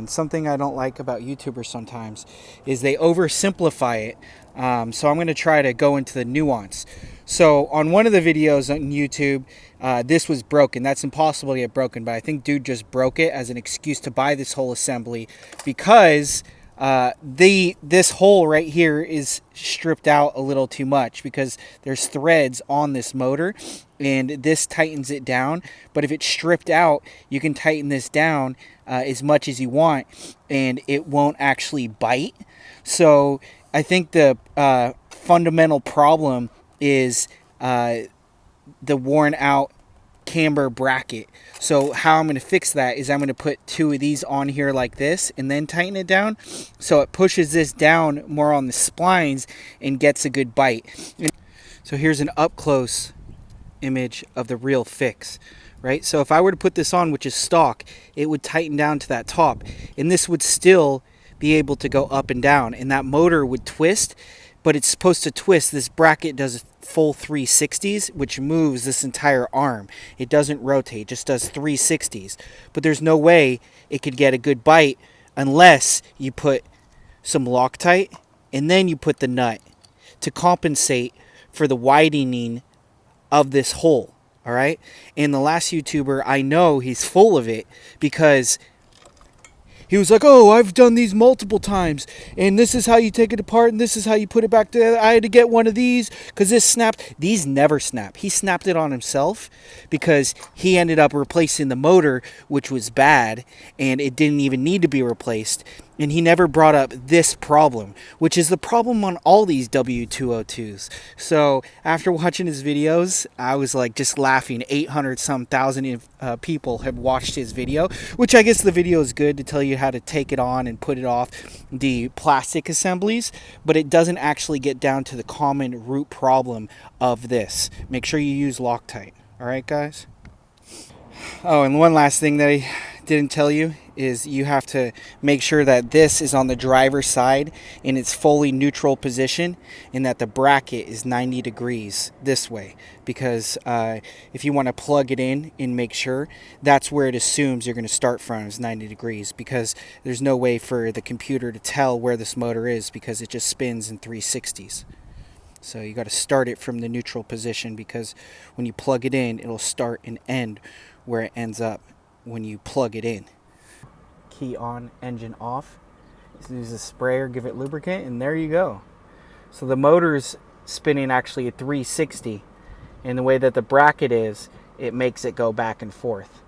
And something I don't like about YouTubers sometimes is they oversimplify it. So I'm going to try to go into the nuance. So on one of the videos on YouTube, this was broken. That's impossible to get broken, but I think dude just broke it as an excuse to buy this whole assembly because this hole right here is stripped out a little too much because there's threads on this motor and this tightens it down. But if it's stripped out, you can tighten this down as much as you want and it won't actually bite. So I think the fundamental problem is the worn out camber bracket. So how I'm going to fix that is I'm going to put two of these on here like this and then tighten it down so it pushes this down more on the splines and gets a good bite. So here's an up close image of the real fix, right? So if I were to put this on, which is stock, it would tighten down to that top and this would still be able to go up and down and that motor would twist, but it's supposed to twist. This bracket does full 360s, which moves this entire arm. It doesn't rotate, just does 360s. But there's no way it could get a good bite unless you put some Loctite and then you put the nut to compensate for the widening of this hole. All right. And the last YouTuber, I know he's full of it because he was like, oh, I've done these multiple times, and this is how you take it apart, and this is how you put it back together. I had to get one of these because this snapped. These never snap. He snapped it on himself because he ended up replacing the motor, which was bad, and it didn't even need to be replaced. And he never brought up this problem, which is the problem on all these W202s. So after watching his videos, I was like just laughing. 800-some thousand people have watched his video, which I guess the video is good to tell you how to take it on and put it off the plastic assemblies, but it doesn't actually get down to the common root problem of this. Make sure you use Loctite. All right, guys? Oh, and one last thing that I didn't tell you is you have to make sure that this is on the driver's side in its fully neutral position and that the bracket is 90 degrees this way, because if you want to plug it in and make sure, that's where it assumes you're going to start from, is 90 degrees, because there's no way for the computer to tell where this motor is because it just spins in 360s. So you got to start it from the neutral position, because when you plug it in, it'll start and end where it ends up when you plug it in. Key on, engine off. Use a sprayer, give it lubricant, and there you go. So the motor's spinning actually at 360, and the way that the bracket is, it makes it go back and forth.